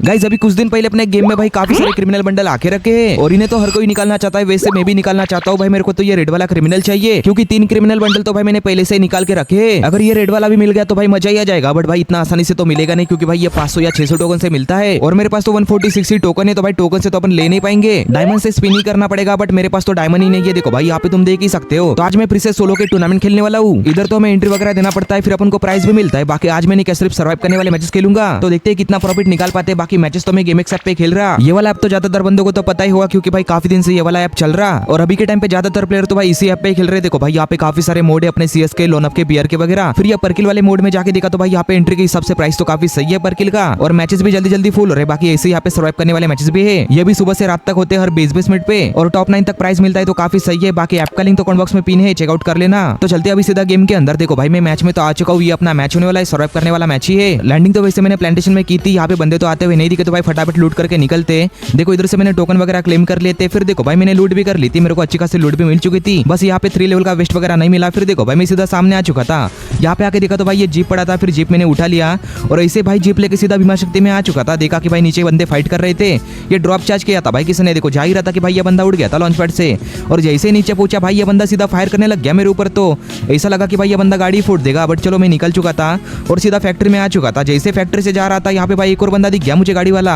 Guys अभी कुछ दिन पहले अपने गेम में भाई काफी सारे क्रिमिनल बंडल आके रखे हैं और इन्हें तो हर कोई निकालना चाहता है। वैसे मैं भी निकालना चाहता हूँ भाई। मेरे को तो ये रेड वाला क्रिमिनल चाहिए क्योंकि 3 क्रिमिनल बंडल तो भाई मैंने पहले से ही निकाल के रखे हैं। अगर ये रेड वाला भी मिल गया तो भाई मजा ही आ जाएगा। बट भाई इतना आसानी से तो मिलेगा नहीं क्योंकि भाई ये 500 या 600 टोकन से मिलता है और मेरे पास तो 140-60 टोकन है। तो भाई टोकन से तो अपन ले नहीं पाएंगे, डायमंड से स्पिन ही करना पड़ेगा। बट मेरे पास तो डायमंड ही नहीं है। देखो भाई यहाँ पे तुम देख ही सकते हो। तो आज मैं फिर से सोलो के टूर्नामेंट खेलने वाला हूँ। इधर तो हमें एंट्री वगैरह देना पड़ता है, फिर अपन को प्राइस भी मिलता है। बाकी आज मैंने क्या सिर्फ सर्वाइव करने वाले मैचेस खेलूंगा, तो देखते हैं कितना प्रॉफिट निकाल पाते हैं। बाकी मैचेस तो मैं गेम एक्स ऐप पे खेल रहा। ये वाला ऐप तो ज्यादातर बंदों को तो पता ही होगा क्योंकि भाई काफी दिन से ये वाला ऐप चल रहा और अभी के टाइम पे ज्यादातर प्लेयर तो भाई इसी ऐप पे खेल रहे। देखो भाई यहाँ पे काफी सारे मोड है अपने सीएस के, लोन अप के, बियर के वगैरह। फिर ये परकिल वाले मोड में जाके देखा तो भाई यहाँ पे एंट्री के हिसाब से प्राइस तो काफी सही है परकिल का और मैचेस भी जल्दी जल्दी फुल हो रहे। बाकी ऐसे यहाँ पे सर्वाइव करने वाले मैचेस भी है। ये भी सुबह से रात तक होते हैं हर 20-20 मिनट पे और टॉप 9 तक प्राइस मिलता है तो काफी सही है। बाकी ऐप का लिंक तो कमेंट बॉक्स में पिन है, चेकआउट कर लेना। तो चलते अभी सीधा गेम के अंदर। देखो भाई मैं मैच में तो आ चुका हूँ। ये अपना मैच होने वाला है, सर्वाइव करने वाला मैच ही है। लैंडिंग तो वैसे मैंने प्लांटेशन में की थी। यहाँ पे बंदे तो आते हुए नहीं दिखे तो भाई फटाफट लूट करके निकलते। देखो इधर से मैंने टोकन वगैरह क्लेम कर लेते। फिर देखो भाई मैंने लूट भी कर ली थी, मेरे को अच्छी खासी लूट भी मिल चुकी थी। बस यहाँ पे 3 लेवल का वेस्ट वगैरह नहीं मिला। फिर देखो भाई मैं सीधा सामने आ चुका था। यहाँ पे आके देखा तो भाई ये जीप पड़ा था, फिर जीप मैंने उठा लिया और ऐसे भाई जीप लेके सीधा भीमा शक्ति में आ चुका था। देखा कि भाई नीचे बंदे फाइट कर रहे थे। ये ड्रॉप चार्ज किया था भाई किसने, देखो जा ही रहा था कि भाई ये बंदा उड़ गया था लॉन्च पैड से और जैसे ही नीचे पहुंचा भाई ये बंदा सीधा फायर करने लग गया मेरे ऊपर। तो ऐसा लगा कि भाई ये बंदा गाड़ी फोड़ देगा, बट चलो मैं निकल चुका था और सीधा फैक्ट्री में आ चुका था। जैसे फैक्ट्री से जा रहा था यहाँ पे भाई एक और बंदा दिख गया मुझे गाड़ी वाला।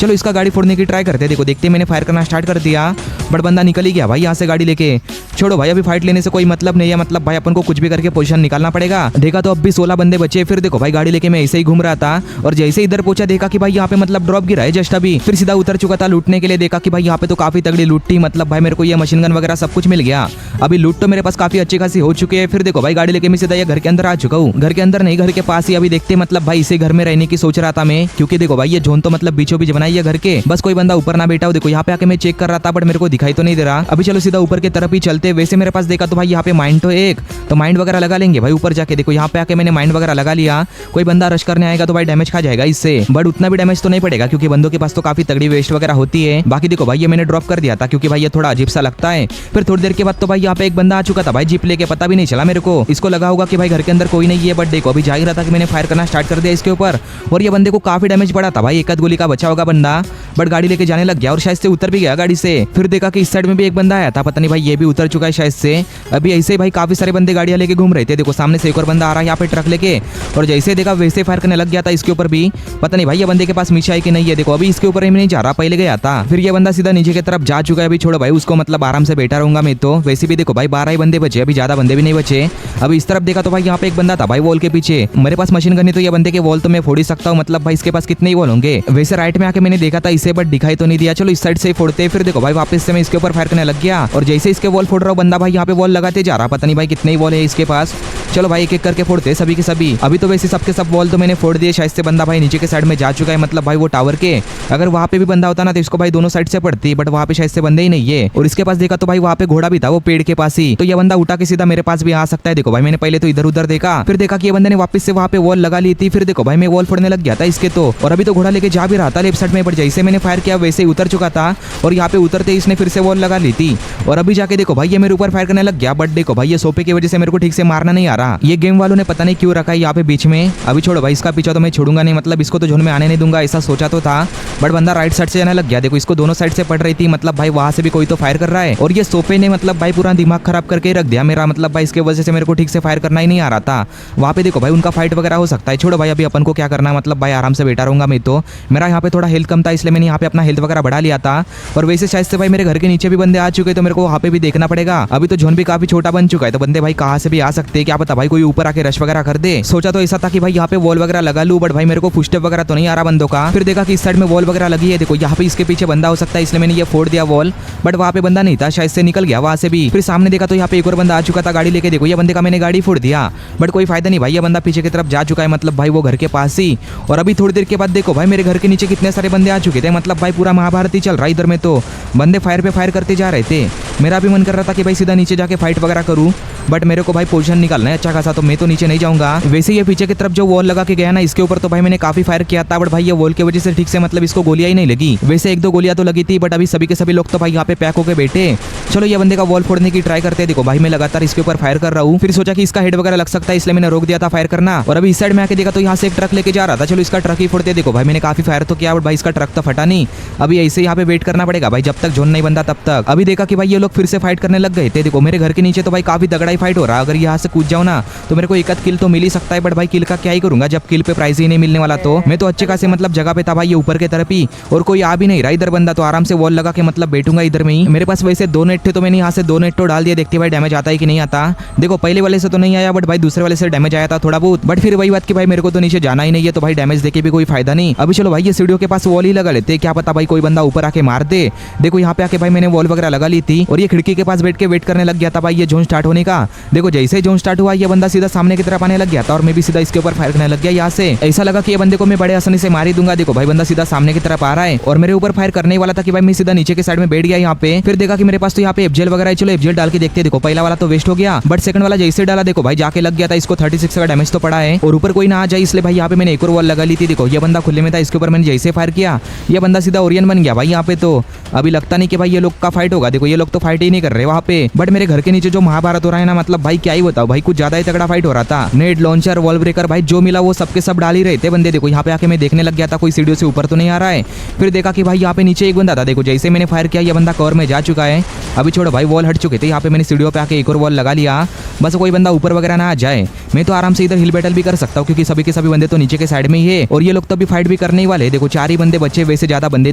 चलो इसका गाड़ी फोड़ने की ट्राई करते। देखो देखते मैंने फायर करना स्टार्ट कर दिया बट बंदा निकल ही गया भाई यहाँ से गाड़ी लेके। छोड़ो भाई अभी फाइट लेने से कोई मतलब नहीं है, मतलब भाई अपन को कुछ भी करके पोजीशन निकालना पड़ेगा। देखा तो अब भी 16 बंदे बचे। फिर देखो भाई गाड़ी लेके मैं ऐसे ही घूम रहा था और जैसे इधर पहुंचा देखा कि भाई यहाँ पे मतलब ड्रॉप गिरा है जस्ट अभी। फिर सीधा उतर चुका था लूटने के लिए। देखा कि भाई यहाँ पे तो काफी तगड़ी लूट थी, मतलब भाई मेरे को ये मशीन गन वगैरह सब कुछ मिल गया। अभी लूट तो मेरे पास काफी अच्छी खासी हो चुकी है। फिर देखो भाई गाड़ी लेके मैं सीधा ये घर के अंदर आ चुका हूँ। घर के अंदर नहीं, घर के पास ही। अभी देखते मतलब भाई इसे घर में रहने की सोच रहा था मैं, क्योंकि देखो भाई ये जोन तो मतलब बीचों बीच बनाई है घर के। बस कोई बंदा ऊपर ना बैठा हो। देखो यहाँ पे आके मैं चेक कर रहा था बट मेरे को दिखाई तो नहीं दे रहा। अभी चलो सीधा ऊपर की तरफ ही चलते। वैसे मेरे पास देखा तो भाई यहाँ पे माइंड तो एक, तो माइंड वगैरह लगा लेंगे भाई ऊपर जाके। देखो यहाँ पे आके मैंने माइंड वगैरह लगा लिया। कोई बंदा रश करने आएगा तो भाई डैमेज खा जाएगा इससे, बट उतना भी डैमेज तो नहीं पड़ेगा क्योंकि बंदों के पास तो काफी तगड़ी वेस्ट वगैरह होती है। बाकी देखो भाई ये मैंने ड्रॉप कर दिया था क्योंकि भाई ये थोड़ा अजीब सा लगता है। फिर थोड़ी देर के बाद तो भाई यहाँ पे एक बंदा आ चुका था भाई जीप लेके, पता भी नहीं चला मेरे को। इसको लगा होगा कि भाई घर के अंदर कोई नहीं है, बट देखो अभी जा ही रहा था कि मैंने फायर करना स्टार्ट कर दिया इसके ऊपर और ये बंदे को काफी डैमेज पड़ा था भाई। एक आध गोली का बचा होगा बंदा, बट गाड़ी लेके जाने लग गया और शायद से उतर भी गया गाड़ी से। फिर देखा कि इस साइड में भी एक बंदा आया था, पता नहीं भाई ये भी उतर चुका है शायद से। अभी ऐसे ही भाई काफी सारे बंदे गाड़ियां लेके घूम रहे थे। देखो सामने से एक और बंदा आ रहा है यहाँ पे ट्रक लेके और जैसे देखा वैसे फायर करने लग गया था इसके ऊपर भी। पता नहीं भाई ये बंदे के पास मीशा है कि नहीं है। देखो अभी इसके ऊपर ही नहीं जा रहा, पहले गया था। फिर ये बंदा सीधा नीचे की तरफ जा चुका है। अभी छोड़ो भाई उसको, मतलब आराम से बैठा रहूंगा मैं तो। वैसे भी देखो भाई 12 ही बंदे बचे, अभी ज्यादा बंदे भी नहीं बचे। अभी इस तरफ देखा तो भाई यहाँ पे एक बंदा था भाई वॉल के पीछे। मेरे पास मशीन गन है तो ये बंदे के वॉल तो मैं फोड़ ही सकता हूँ, मतलब भाई इसके पास कितने ही वॉल होंगे। वैसे राइट में आके मैंने देखा था इसे बट दिखाई तो नहीं दिया। चलो इस साइड से फोड़ते। फिर देखो भाई वापस से मैं इसके ऊपर फायर करने लग गया और जैसे इसके वॉल फोड़ रहा हूँ बंदा भाई यहाँ पे वॉल लगाते जा रहा। पता नहीं भाई कितने ही वॉल है इसके पास। चलो भाई एक एक करके फोड़ते सभी के सभी। अभी तो वैसे सबके सब वॉल तो मैंने फोड़ दिए। शायद से बंदा भाई नीचे के साइड में जा चुका है, मतलब भाई वो टावर के। अगर वहाँ पे भी बंदा होता ना तो इसको भाई दोनों साइड से पड़ती, बट वहाँ पे शायद से बंदे ही नहीं है। और इसके पास देखा तो भाई वहाँ पे घोड़ा भी था वो पेड़ के पास ही, तो ये बंदा उठा के सीधा मेरे पास भी आ सकता है। देखो भाई मैंने पहले तो इधर उधर देखा, फिर देखा कि ये बंदे ने वापस से वहाँ पे वॉल लगा ली थी। फिर देखो भाई मैं वॉल फोड़ने लग गया था इसके तो, और अभी तो घोड़ा लेके जा भी रहा था लेफ्ट साइड में, बट जैसे मैंने फायर किया वैसे ही उतर चुका था और यहाँ पे उतरते इसने फिर से वॉल लगा ली थी। और अभी जाके देखो भाई ये मेरे ऊपर फायर करने लग गया, बट देखो भाई ये सोफे की वजह से मेरे को ठीक से मारना नहीं आ रहा। ये गेम वालों ने पता नहीं क्यों रखा है यहाँ पे बीच में। अभी छोड़ो भाई इसका पीछा तो मैं छोड़ूंगा नहीं, मतलब इसको तो झोन में आने नहीं दूंगा, ऐसा सोचा तो था। बट बंदा राइट साइड से जाने लग गया। देखो इसको दोनों साइड से पड़ रही थी, मतलब भाई वहां से भी कोई तो फायर कर रहा है और ये सोफे ने मतलब भाई पूरा दिमाग खराब करके रख दिया मेरा, मतलब भाई इसके वजह से मेरे को ठीक से फायर करना ही नहीं आ रहा था। वहाँ पे देखो भाई उनका फाइट वगैरह हो सकता है। छोड़ो भाई अभी अपन को क्या करना, मतलब भाई आराम से बैठा रहूंगा मैं तो। मेरा यहाँ पे थोड़ा हेल्थ कम था इसलिए मैंने यहाँ पे अपना हेल्थ वगैरह बढ़ा लिया था। और वैसे शायद से भाई मेरे घर के नीचे भी बंदे आ चुके तो मेरे को वहाँ पे भी देखना पड़ेगा। अभी तो जोन भी काफी छोटा बन चुका है तो बंदे भाई कहाँ से भी आ सकते हैं, क्या पता भाई कोई ऊपर आके रश वगैरह कर दे। सोचा तो ऐसा था कि भाई यहाँ पे वॉल वगैरह लगा लूं, बट भाई मेरे को फुटस्टेप वगैरह तो नहीं आ रहा बंदों का। फिर देखा कि इस साइड में वॉल वगैरह लगी है। देखो यहाँ पे इसके पीछे बंदा हो सकता है इसलिए मैंने ये फोड़ दिया वॉल, बट वहाँ पे बंदा नहीं था, शायद से निकल गया वहाँ से भी। फिर सामने देखा तो यहाँ पे एक और बंदा आ चुका था गाड़ी लेके। देखो ये बंदे का मैंने गाड़ी फोड़ दिया, बट कोई फायदा नहीं भाई ये बंदा पीछे की तरफ जा चुका है, मतलब भाई वो घर के पास ही। और अभी थोड़ी देर के बाद देखो भाई मेरे घर के नीचे कितने सारे बंदे आ चुके थे, मतलब भाई पूरा महाभारत ही चल रहा है इधर में। तो बंदे फायर पे फायर करते जा रहे थे। मेरा भी मन कर रहा था कि भाई सीधा नीचे जाके फाइट वगैरह करूँ, बट मेरे को भाई पोजीशन निकालना है अच्छा खासा, तो मैं तो नीचे नहीं जाऊंगा। वैसे ये पीछे की तरफ जो वॉल लगा के गया ना, इसके ऊपर तो भाई मैंने काफी फायर किया था, बट भाई ये वॉल की वजह से ठीक से मतलब इसको गोलियां ही नहीं लगी। वैसे एक दो गोलियां तो लगी थी, बट अभी सभी के सभी लोग तो भाई यहाँ पे पैक होके बैठे। चलो ये बंदे का वॉल फोड़ने की ट्राई करते हैं। देखो भाई मैं लगातार इसके ऊपर फायर कर रहा हूँ, फिर सोचा कि इसका हेड वगैरह लग सकता है, इसलिए मैंने रोक दिया था फायर करना। और अभी इस साइड में आके देखा तो यहाँ से एक ट्रक लेके जा रहा था, चलो इसका ट्रक ही फोड़ते। देखो भाई मैंने काफी फायर तो किया, बट भाई इसका ट्रक तो फटा नहीं। अभी ऐसे यहाँ पे वेट करना पड़ेगा भाई, जब तक जोन नहीं बनता तब तक। अभी देखा कि भाई ये लोग फिर से फाइट करने लग गए थे। देखो मेरे घर के नीचे तो भाई काफी तगड़ा ही फाइट हो रहा है। अगर यहाँ से कूद जाओ ना तो मेरे को एक आध किल तो मिल ही सकता है, बट भाई किल का क्या ही करूंगा जब किल पे प्राइज ही नहीं मिलने वाला। तो मैं तो अच्छे खासे मतलब जगह पे था भाई, ये ऊपर के तरफ ही, और कोई आ भी नहीं रहा इधर बंदा, तो आराम से वॉल लगा के मतलब बैठूंगा इधर में ही। मेरे पास वैसे दो नेट थे, तो मैंने यहाँ से दो नेट तो डाल दिया, देखते भाई डैमेज आता है कि नहीं आता। देखो पहले वाले से तो नहीं आया, बट भाई दूसरे वाले से डैमेज आया था थोड़ा बहुत, बट फिर वही बात कि भाई मेरे को तो नीचे जाना ही नहीं है, तो भाई डैमेज देके भी कोई फायदा नहीं। अभी चलो भाई ये सीढ़ियों के पास वॉल ही लगा लेते, क्या पता भाई कोई बंदा ऊपर आके मार दे। देखो यहाँ पे आके भाई मैंने वॉल वगैरह लगा ली थी, और ये खिड़की के पास बैठ के वेट करने लग गया था भाई ये जोन स्टार्ट होने का। देखो जैसे जोन स्टार्ट हुआ ये बंदा सीधा सामने की तरफ आने लग गया था, और मैं भी सीधा इसके ऊपर फायर करने लग गया। यहाँ से ऐसा लगा कि ये बंदे को मैं बड़े आसानी से मार ही दूंगा। देखो भाई बंदा सीधा सामने की तरफ आ रहा है, और मेरे ऊपर फायर करने वाला था कि भाई मैं सीधा नीचे के साइड में बैठ गया यहाँ पे। फिर देखा कि मेरे पास तो यहाँ पे एफजेल वगैरह है, चलो एफजेल डाल के देखते। देखो पहला वाला तो वेस्ट हो गया, बट सेकंड वाला जैसे डाला देखो भाई जाके लग गया था, इसको 36 का डैमेज तो पड़ा है, और ऊपर कोई ना आ जाए इसलिए भाई यहाँ पे मैंने एक और वॉल लगा ली थी। देखो ये बंदा खुले में था, इसके ऊपर मैंने जैसे फायर किया ये बंदा सीधा ओरियन बन गया भाई यहाँ पे। तो अभी लगता नहीं कि भाई ये लोग का फाइट होगा। देखो ये लोग तो फाइट ही नहीं कर रहे वहाँ पे, बट मेरे घर के नीचे जो महाभारत हो रहा है ना, मतलब भाई क्या ही बताओ भाई, कुछ ज्यादा ही तगड़ा फाइट हो रहा था। नेट लॉन्चर वॉल ब्रेकर भाई जो मिला वो सबके सब डाल ही रहे थे बंदे। देखो यहाँ पे आके मैं देखने लग गया था कोई सीढ़ियों से ऊपर तो नहीं आ रहा है। फिर देखा कि भाई यहाँ पे नीचे एक बंदा था। देखो जैसे मैंने फायर किया ये बंदा कवर में जा चुका है। अभी छोड़ो भाई वॉल हट चुके थे, यहाँ पे मैंने सीढ़ियों पे आके एक और वॉल लगा लिया, बस कोई बंदा ऊपर वगैरह ना आ जाए। मैं तो आराम से इधर हिल बैटल भी कर सकता हूँ, क्योंकि सभी के सभी बंदे तो नीचे के साइड में ही है, और ये लोग तो अभी फाइट भी करने ही वाले। देखो 4 ही बंदे बचे, वैसे ज्यादा बंदे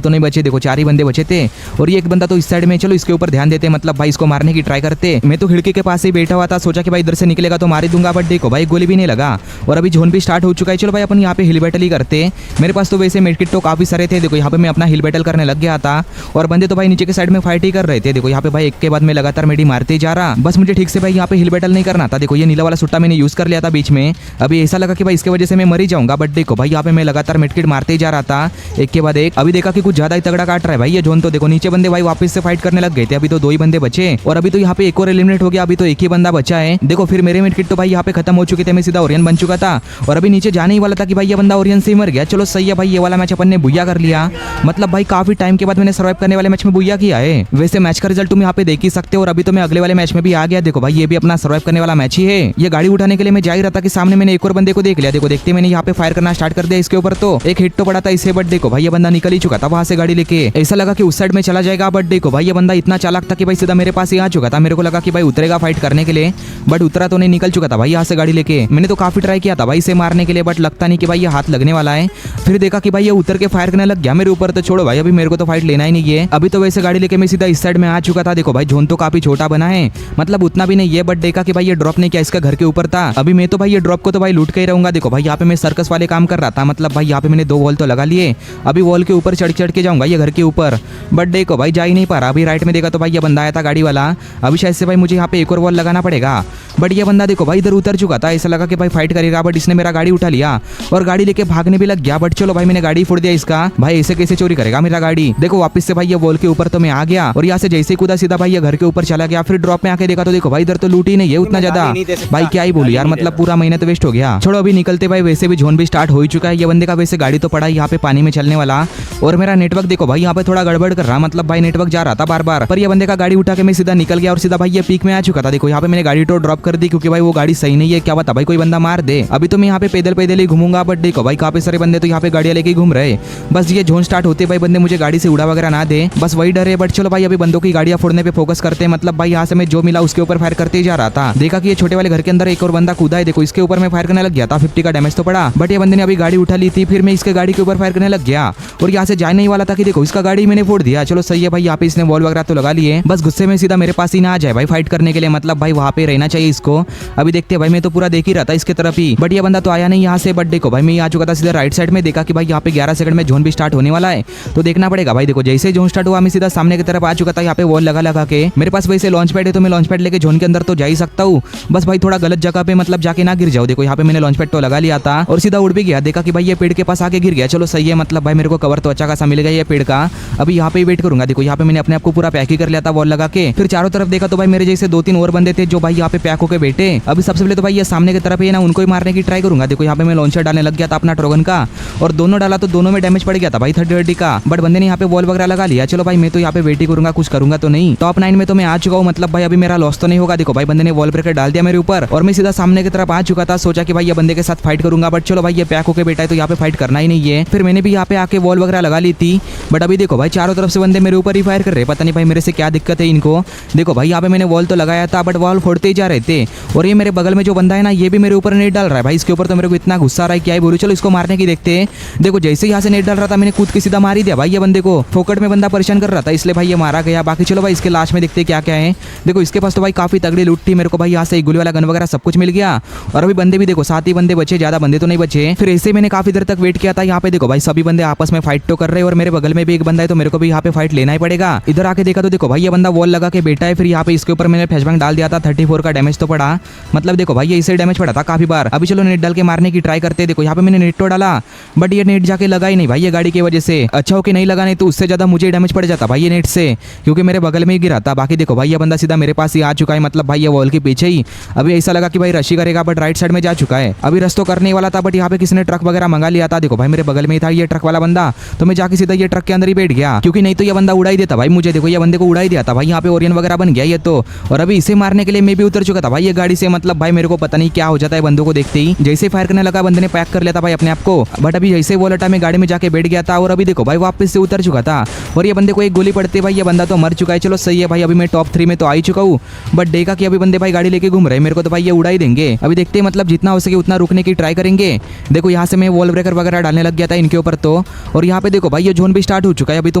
तो नहीं बचे। देखो 4 ही बंदे बचे थे, और ये एक बंदा तो इस साइड में। चलो इसके ऊपर ध्यान देते, मतलब भाई इसको मारने की ट्राई करते। मैं तो खिड़की के पास ही बैठा हुआ था, सोचा कि भाई इधर से निकलेगा तो मार ही दूंगा, बट देखो भाई गोली भी नहीं लगा, और अभी जोन भी स्टार्ट हो चुका है। चलो भाई अपन यहाँ पे हिल बैटल ही करते। मेरे पास तो वैसे मेडकिट तो काफी सारे थे। देखो यहाँ पे मैं अपना हिल बैटल करने लग गया था, और बंदे तो भाई नीचे के साइड में फाइट ही कर रहे थे। देखो यहाँ पे भाई एक के बाद में लगातार मेडी मारते ही जा रहा, बस मुझे ठीक से भाई यहाँ पे हिल बैटल नहीं करना था। देखो ये नीला वाला सुट्टा मैंने यूज कर लिया था बीच में, अभी ऐसा लगा कि भाई इसके वजह से मैं मर ही जाऊंगा, बट देखो भाई यहाँ पे मैं लगातार मेडकिट मारते ही जा रहा था एक के बाद एक। अभी देखा कि कुछ ज्यादा ही तगड़ा काट रहा है भाई ये जोन। तो देखो नीचे बंदे भाई वापस से फाइट करने लग गए थे, अभी तो 2 ही बंदे बचे, और अभी तो यहाँ पे एक और एलिमिनेट हो गया, अभी तो एक ही बंदा बचा है। देखो फिर मेरे मेडकिट तो भाई यहाँ पे खत्म हो चुके थे, मैं सीधा ओरियन बन चुका था, और अभी नीचे जाने ही वाला था कि भाई ये बंदा ओरियन से ही मर गया। चलो सही है भाई, ये वाला मैच अपन ने बुया कर लिया, मतलब भाई काफी टाइम के बाद मैंने सर्वाइव करने वाले मैच में बुया किया है। वैसे मैच का रिजल्ट तुम यहाँ पे देख ही सकते हो, और अभी तो मैं अगले वाले मैच में भी आ गया। देखो भाई ये भी अपना सर्वाइव करने वाला मैच ही है। ये गाड़ी उठाने के लिए मैं जा ही रहा था कि सामने मैंने एक और बंदे को देख लिया। देखो देखते मैंने यहाँ पे फायर करना स्टार्ट कर दिया इसके ऊपर, तो एक हिट तो पड़ा था इसे, बट देखो भाई ये बंदा निकल ही चुका था वहां से गाड़ी लेके। ऐसा लगा कि उस साइड में चला जाएगा, बट देखो भाई ये बंदा इतना चालाक था कि भाई सीधा मेरे पास ही आ चुका था। मेरे को लगा कि भाई उतरेगा फाइट करने के लिए, बट उतरा तो नहीं, निकल चुका था भाई यहाँ से गाड़ी लेके। मैंने तो काफी ट्राई किया था भाई इसे मारने के लिए, बट लगता नहीं कि भाई ये हाथ लगने वाला है। फिर देखा कि भाई ये उतर के फायर करने लग गया मेरे ऊपर, तो छोड़ो भाई अभी मेरे को तो फाइट लेना ही नहीं है। अभी तो वैसे गाड़ी लेके मैं सीधा इस साइड में आ चुका था। देखो भाई जोन तो काफी छोटा बना है, मतलब उतना भी नहीं है, बट देखा कि भाई ये ड्रॉप नहीं किया, इसका घर के ऊपर था। अभी मैं तो भाई ये ड्रॉप को तो भाई लूट के ही रहूंगा। देखो भाई यहाँ पे मैं सर्कस वाले काम कर रहा था, मतलब भाई यहाँ पे मैंने 2 वॉल तो लगा लिए, अभी वॉल के ऊपर चढ़ के जाऊंगा ये घर के ऊपर, बट देखो भाई जा ही नहीं पा रहा। अभी राइट में देखा तो भाई ये बंदा आया था गाड़ी वाला, अभी शायद से भाई मुझे यहाँ पे एक और वॉल लगाना पड़ेगा, बट ये बंदा देखो भाई इधर उतर चुका था। ऐसा लगा कि भाई फाइट करेगा, बट इसने मेरा गाड़ी उठा लिया और गाड़ी लेके भागने भी लग गया। बट चलो भाई मैंने गाड़ी फोड़ दिया इसका, भाई ऐसे कैसे चोरी करेगा मेरा गाड़ी। देखो वापस से भाई ये वॉल के ऊपर तो मैं आ गया, और यहाँ से जैसे कूदा सीधा भाई ये घर के ऊपर चला गया। फिर ड्रॉप में आके देखा तो देखो भाई इधर तो लूट ही नहीं है उतना ज्यादा, भाई क्या ही बोलूं यार, मतलब पूरा महीना तो वेस्ट हो गया। छोड़ो अभी निकलते भाई, वैसे भी जोन भी स्टार्ट हो ही चुका है। ये बंदे का वैसे गाड़ी तो पड़ा यहाँ पे पानी में चलने वाला, और मेरा नेटवर्क देखो भाई यहाँ पे थोड़ा गड़बड़ कर रहा, मतलब भाई नेटवर्क जा रहा था बार बार, पर ये बंदे का गाड़ी उठा के मैं सीधा निकल गया, और सीधा भाई ये पीक में आ चुका था। देखो यहाँ पे मैंने गाड़ी तो ड्रॉप कर दी, क्योंकि भाई वो गाड़ी सही नहीं है, क्या बता भाई कोई बंदा मार दे। अभी तो मैं यहाँ पे पैदल पैदल ही घूमूंगा, बट देखो भाई काफी सारे बंदे तो यहाँ पे गाड़ियां लेके घूम रहे। बस ये जोन स्टार्ट होते भाई बंदे मुझे गाड़ी से उड़ा वगैरह ना दे, बस वही डर है। बट चलो भाई अभी बंदों की गाड़ियां फोड़ने पे फोकस करते हैं, मतलब भाई यहाँ से मैं जो मिला उसके ऊपर फायर करते ही जा रहा था। देखा कि ये छोटे वाले घर के अंदर एक और बंदा कूदा है, देखो इसके ऊपर मैं फायर करने लग गया था, 50 का डैमेज तो पड़ा, बट ये बंदे ने अभी गाड़ी उठा ली थी। फिर मैं इसके गाड़ी के ऊपर फायर करने लग गया, और यहाँ से जाने ही वाला था कि देखो इसका गाड़ी मैंने फोड़ दिया। चलो सही है भाई, यहाँ पे इसने वॉल वगैरह तो लगा लिए, बस गुस्से में सीधा मेरे पास ही ना आ जाए भाई फाइट करने के लिए, मतलब भाई वहाँ पे रहना चाहिए इसको। अभी देखते हैं भाई, मैं तो पूरा देख ही रहा था इसके तरफ ही, बट ये बंदा तो आया नहीं यहाँ से। बट देखो भाई मैं आ चुका था सीधा राइट साइड में, देखा कि भाई यहाँ पे 11 सेकंड में जोन भी स्टार्ट होने वाला है, तो देखना पड़ेगा भाई। देखो जैसे जोन स्टार्ट हुआ मैं सीधा सामने की तरफ आ चुका था, यहाँ पे वॉल लगा के। मेरे पास वैसे लॉन्च पैड है, तो मैं लॉन्च पैड लेके जोन के अंदर तो जा ही सकता हूँ, बस भाई थोड़ा गलत जगह पे मतलब जाके ना गिर जाओ। देखो यहाँ पे मैंने लॉन्च पैड तो लगा लिया था और सीधा उड़ भी गया। देखा कि भाई ये पेड़ के पास आके गिर गया, चलो सही है, मतलब भाई मेरे को कवर तो अच्छा अच्छा खासा मिल गया ये पेड़ का। अभी यहाँ पे वेट करूंगा। देखो यहाँ पे मैंने अपने आप को पूरा पैक ही कर लिया था वॉल लगा के। फिर चारों तरफ देखा तो भाई मेरे जैसे 2-3 और बंदे थे जो भाई यहाँ पे पैक होके बैठे। अभी सबसे पहले तो भाई ये सामने की तरफ है ना, उनको ही मारने की ट्राई करूंगा। देखो यहाँ पे मैं लॉन्चर डालने लग गया था अपना ट्रोगन का, और दोनों डाला तो दोनों में डैमेज पड़ गया था भाई 30 का। बट बंदे ने यहाँ पे वॉल वगैरह लगा लिया। चलो भाई मैं तो यहाँ पे वेट ही करूंगा, कुछ करूंगा तो नहीं। टॉप 9 में तो मैं आ चुका हूँ, मतलब भाई अभी मेरा लॉस तो नहीं होगा। देखो भाई बंदे ने वॉल ब्रेकर डाल दिया मेरे ऊपर और मैं सीधा सामने की तरफ आ चुका था। सोचा कि भाई ये बंदे के साथ फाइट करूंगा, बट चलो भाई ये पैक होके बैठा है तो यहाँ पे फाइट करना ही नहीं है। फिर मैंने भी यहाँ पे आके वॉल वगैरह लगा ली थी। बट अभी देखो भाई चारों तरफ से बंदे मेरे ऊपर ही फायर कर रहे, पता नहीं भाई मेरे से क्या दिक्कत है इनको। देखो भाई यहाँ पे मैंने वॉल तो लगाया था बट वॉल फोड़ते ही जा रहे थे। और ये मेरे बगल में जो बंदा है ना, ये भी मेरे ऊपर नेट डाल रहा है भाई। इसके ऊपर तो मेरे को इतना गुस्सा आ रहा है, क्या ही बोलूं। चलो इसको मारने की देखते हैं। देखो जैसे यहाँ से नेट डाल रहा था मैंने कूद के सीधा मार ही दिया भाई ये बंदे को। फोकट में बंदा परेशान कर रहा था इसलिए भाई ये मारा गया। बाकी चलो भाई इसके लास्ट में देखते क्या क्या है। देखो इसके पास तो भाई काफी तगड़ी लूट थी। मेरे को भाई यहाँ से गोली वाला गन वगैरह सब कुछ मिल गया। और अभी बंदे भी देखो 7 ही बंदे बचे, ज्यादा बंदे तो नहीं बचे। फिर ऐसे मैंने काफी देर तक वेट किया था। यहाँ पे देखो भाई सभी बंदे आपस में फाइट तो कर रहे हैं और मेरे बगल में भी एक बंदा है तो मेरे को भी यहाँ पे फाइट लेना ही पड़ेगा। इधर आके देखा तो देखो भाई ये बंदा वॉल लगा के बैठा है। फिर यहाँ पे इसके ऊपर मैंने फ्लैशबैंग डाल दिया था, 34 का डैमेज तो पड़ा। मतलब देखो भाई ये इसे डैमेज पड़ा था काफी बार। अभी चलो नेट डाल के मारने की ट्राई करते। देखो यहाँ पे मैंने नेट तो डाला बट ये नेट जाके लगा ही नहीं भाई ये गाड़ी की वजह से। अच्छा हो कि नहीं लगा, नहीं तो उससे ज्यादा मुझे डैमेज पड़ जाता भाई ये नेट से, क्योंकि मेरे बगल में ही गिरा था। बाकी देखो भाई ये बंदा सीधा मेरे पास ही आ चुका है, मतलब भाई ये वॉल के पीछे ही। अभी ऐसा लगा कि भाई रशी करेगा बट राइट साइड में जा चुका है। अभी रश तो करने वाला था बट यहाँ पे किसी ने ट्रक वगैरह मंगा लिया था। देखो भाई मेरे बगल में ही था ये ट्रक वाला बंदा, तो मैं जाके सीधा ये ट्रक के अंदर ही बैठ गया, क्योंकि नहीं तो ये बंदा उड़ा ही देता भाई मुझे। देखो ये बंदे को उड़ा ही दिया था भाई, यहाँ पे ओरियन वगैरह बन गया ये तो। और अभी इसे मारने के लिए मैं भी उतर चुका था भाई ये गाड़ी से। मतलब भाई मेरे को पता नहीं क्या हो जाता है बंदों को देखते ही। जैसे फायर करने लगा बंदे ने पैक कर लिया था भाई अपने आप को। बट अभी जैसे वो लटा मैं गाड़ी में जाके बैठ गया था और अभी देखो भाई वापस से उतर चुका था और ये बंदे को एक गोली पड़ती है भाई ये बंदा तो मर चुका है। चलो सही है भाई, अभी मैं टॉप 3 में तो आ ही चुका हूँ। बट देखा कि अभी बंदे भाई गाड़ी लेके घूम रहे हैं, मेरे को तो भाई ये उड़ा ही देंगे। अभी देखते हैं मतलब जितना हो सके उतना रुकने की ट्राई करेंगे। देखो यहाँ से मैं वॉल ब्रेकर वगैरह डालने लग गया था इनके ऊपर तो। और यहाँ पे देखो भाई ये जोन भी स्टार्ट हो चुका है। अभी तो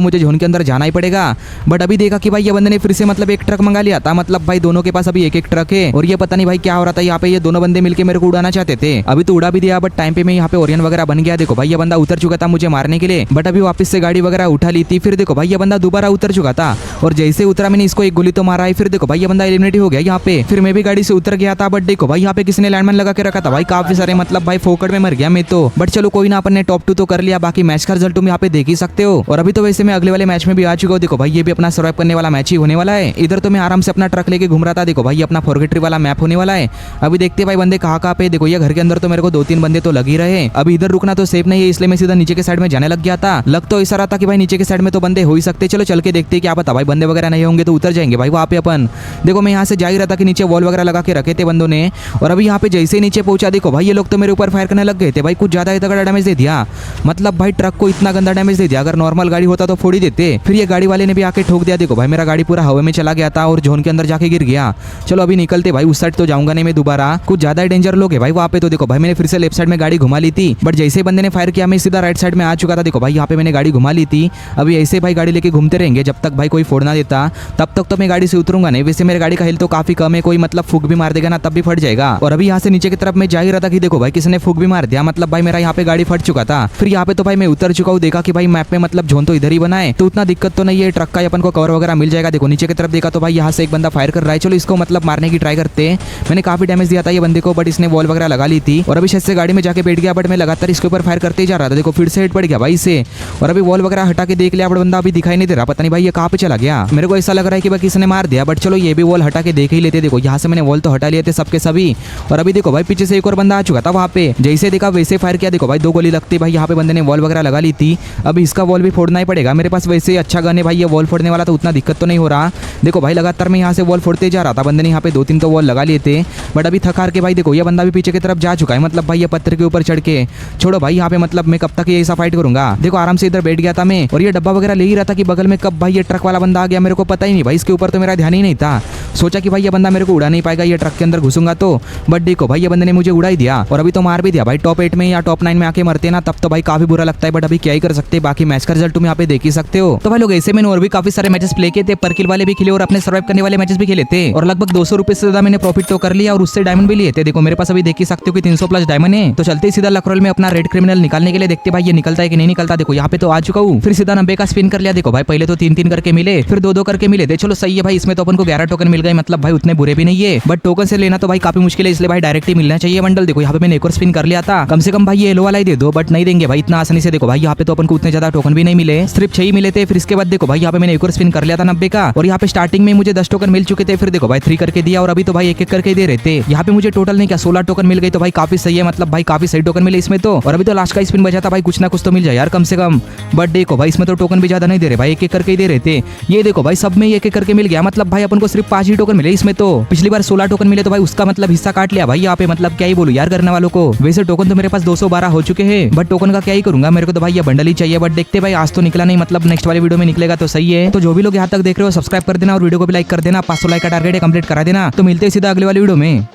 मुझे जोन के अंदर जाना ही पड़ेगा। बट अभी देखा कि भाई ये बंदे ने फिर से मतलब एक ट्रक मंगा लिया था। मतलब भाई दोनों के पास अभी एक ट्रक है और ये पता नहीं भाई क्या हो रहा था यहाँ पे। ये दोनों बंदे मिलके मेरे को उड़ाना चाहते थे। अभी तो उड़ा भी दिया बट टाइम पे मैं यहाँ पे ओरियन वगैरह बन गया। देखो भाई ये बंदा उतर चुका था मुझे मारने के लिए, बट अभी वापस से गाड़ी वगैरह उठा ली थी। फिर देखो भाई ये बंदा दोबारा उतर चुका था और जैसे उतरा मैंने इसको एक गोली तो मारा है। फिर देखो भाई ये बंदा एलिमिनेट हो गया यहाँ पे। फिर मैं भी गाड़ी से उतर गया था बट देखो भाई यहाँ पे किसी ने लैंडमैन लगा के रखा था भाई काफी सारे। मतलब भाई फोकट में मर गया मैं तो। बट चलो कोई ना, अपन ने टॉप 2 तो कर लिया। बाकी मैच का रिजल्ट तुम यहाँ पे देख ही सकते हो। और अभी तो वैसे मैं अगले वाले मैच में भी आ चुका हूँ। देखो भाई ये भी अपना सर्वाइव करने वाला मैच ही होने वाला है। इधर तो मैं आराम से अपना ट्रक लेके घूम रहा था। देखो भाई अपना फॉरगेटरी वाला मैप होने वाला है। अभी देखते भाई बंदे कहाँ पे। देखो ये घर के अंदर तो मेरे को 2-3 बंदे तो लग ही रहे। अभी इधर रुकना तो सेफ नहीं है, इसलिए मैं सीधा नीचे के साइड में जाने लग गया था। लग तो ऐसा रहा था कि भाई नीचे के साइड में तो बंदे हो ही सकते। चलो चल के देखते क्या पता भाई बंदे वगैरह नहीं होंगे तो उतर जाएंगे भाई वहाँ पे अपन। देखो मैं यहाँ से जा ही रहा था कि नीचे वॉल वगैरह लगा के रखे थे बंदों ने। और अभी यहाँ पे जैसे ही नीचे पहुंचा देखो भाई ये लोग तो मेरे ऊपर फायर करने लग गए थे भाई। कुछ ज्यादा ही तगड़ा डैमेज दे दिया। मतलब भाई ट्रक को इतना गंदा डैमेज दे दिया, अगर नॉर्मल गाड़ी होता तो फोड़ ही देते। फिर ये गाड़ी वाले ने भी आके ठोक दिया। देखो भाई मेरा गाड़ी पूरा हवा में चला गया था और जोन के अंदर जाके गिर गया। चलो अभी निकलते भाई, उस साइड तो जाऊंगा नहीं मैं दोबारा, कुछ ज्यादा ही डेंजर लोग है भाई वहाँ पे। तो देखो भाई मैंने फिर से लेफ्ट साइड में गाड़ी घुमा ली थी, बट जैसे बंदे ने फायर किया मैं सीधा राइट साइड में आ चुका था। देखो भाई यहाँ पे मैंने गाड़ी घुमा ली थी। अभी ऐसे भाई गाड़ी लेके घूमते रहेंगे जब तक भाई कोई फोड़ ना देता, तब तक तो मैं गाड़ी से उतरूंगा नहीं। वैसे मेरे गाड़ी का हेल्थ तो काफी कम है, कोई मतलब फूक भी मार देगा ना तब भी फट जाएगा। और अभी यहाँ से नीचे की तरफ मैं जा ही रहा था कि देखो भाई किसने फूक भी मार दिया। मतलब भाई मेरा यहाँ पे गाड़ी फट चुका था। फिर यहाँ पे तो भाई मैं उतर चुका हूँ। देखा कि भाई मैप में मतलब जोन तो इधर ही बना है तो उतना दिक्कत तो नहीं है, ट्रक का अपन को कवर वगैरह मिल जाएगा। देखो नीचे की तरफ देखा तो भाई यहाँ से एक बंदा फायर कर रहा है। चलो इसको मतलब मारने की ट्राई करते हैं। मैंने काफी डैमेज दिया था ये बंदे को, बट इसने वॉल वगैरह लगा ली थी और अभी शायद से गाड़ी में जाके बैठ गया। बट मैं लगातार इसके ऊपर फायर करते ही जा रहा था। देखो फिर से हिट पड़ गया भाई से। और अभी वॉल वगैरह हटा के देख लिया बट बंदा अभी दिखाई नहीं दे रहा, पता नहीं भाई ये कहाँ पे चला गया। मेरे को ऐसा लग रहा है कि भाई किसने मार दिया। बट चलो ये भी वॉल हटा के देख ही लेते। देखो यहाँ से मैंने वॉल तो हटा लिए थे सबके सभी। और अभी देखो भाई पीछे से एक और बंदा आ चुका था वहाँ पे। जैसे देखा वैसे फायर किया। देखो भाई 2 गोली लगती भाई, यहाँ पे बंदे ने वॉल वगैरह लगा ली थी। अभी इसका वॉल भी फोड़ना ही पड़ेगा। मेरे पास वैसे अच्छा गन है भाई, ये वॉल फोड़ने वाला तो उतना दिक्कत तो नहीं हो रहा। देखो भाई लगातार मैं यहाँ से वॉल फोड़ते जा रहा था। बंदे ने यहाँ पे 2-3 तो वॉल लगा लिए थे। बट अभी थक हार के भाई देखो ये बंदा भी पीछे की तरफ जा चुका है। मतलब भाई ये पत्थर के ऊपर चढ़ के छोड़ो भाई यहाँ पे, मतलब मैं कब तक ये ऐसा फाइट करूंगा। देखो आराम से इधर बैठ गया था मैं और ये डब्बा वगैरह ले ही रहा था कि बगल में कब भाई ये ट्रक वाला बंदा आ गया मेरे को पता ही नहीं भाई। इसके ऊपर तो मेरा ध्यान ही नहीं था। सोचा कि भाई ये बंदा मेरे को उड़ा नहीं पाएगा ये ट्रक के अंदर घुसूंगा तो। बट देखो भाई ये बंदे ने मुझे उड़ा ही दिया और अभी तो मार भी दिया भाई। टॉप 8 में या टॉप 9 में आके मरते ना तब तो भाई काफी बुरा लगता है। बट अभी क्या ही कर सकते हैं, बाकी मैच का रिजल्ट तुम यहाँ पे देख ही सकते हो। तो भाई लोग ऐसे मैंने और भी काफी सारे मैचेस प्ले किए थे, पर किल वाले भी खेले और अपने सर्वाइव करने वाले मैचेस भी खेले थे। और लगभग 200 रुपए से ज्यादा मैंने प्रॉफिट तो कर लिया और उससे डायमंड भी लिए थे। देखो मेरे पास अभी देख ही सकते हो कि 300+ डायमंड है। तो चलते सीधा लकरोल में अपना रेड क्रिमिनल निकालने के लिए देखते भाई ये निकलता है कि नहीं निकलता। देखो यहाँ पे तो आ चुका हूँ। फिर सीधा 90 का स्पिन कर लिया। देखो भाई पहले तो 3-3 करके मिले, फिर 2-2 करके मिले थे। चलो सही है भाई, इसमें तो अपन को 11 टोकन मिल गए। मतलब भाई उतने बुरे भी नहीं है, बट टोकन से लेना तो भाई काफी मुश्किल है, इसलिए भाई डायरेक्ट ही मिलना चाहिए बंडल। देखो यहाँ पे मैंने एक और स्पिन कर लिया था। कम से कम भाई ये येलो वाला ही दे दो, बट नहीं देंगे भाई इतना आसानी से। देखो भाई यहाँ पे तो अपन अपन को उतने ज्यादा टोकन भी नहीं मिले, सिर्फ 6 ही मिले थे। फिर इसके बाद देखो भाई यहाँ पे मैंने एक और स्पिन कर लिया था 90 का, और यहाँ पे स्टार्टिंग में मुझे 10 टोकन मिल चुके थे। फिर देखो भाई 3 करके दिया, और अभी तो भाई एक करके दे रहे थे। यहाँ पे मुझे टोटल नहीं क्या 16 टोकन मिल गई, तो भाई काफी सही है, मतलब भाई काफी सही टोकन मिले इसमें तो। और अभी तो लास्ट का स्पिन बचा था भाई, कुछ ना कुछ तो मिल जाए यार कम से कम। बट देखो भाई इसमें तो टोकन भी ज्यादा नहीं दे रहे भाई, एक करके ही दे रहे थे। ये देखो भाई सब में एक करके मिल गया, मतलब भाई अपन को सिर्फ 5 ही टोकन मिले इसमें तो। पिछली बार 16 टोकन मिले, तो भाई उसका मतलब हिस्सा काट लिया भाई यहाँ पे, मतलब क्या ही बोलूं यार करने वालों को। वैसे टोकन तो मेरे पास 212 हो चुके हैं, बट टोकन का क्या ही करूंगा, मेरे को तो भाई ये बंडल ही चाहिए। बट देखते भाई आज तो निकला नहीं, मतलब नेक्स्ट वाले वीडियो में निकलेगा तो सही है। तो जो भी लोग यहाँ तक देख रहे हो सब्सक्राइब कर देना, और वीडियो को भी लाइक कर देना। 500 लाइक का टारगेट है, कंप्लीट करा देना। तो मिलते हैं सीधा अगले वाले वीडियो में।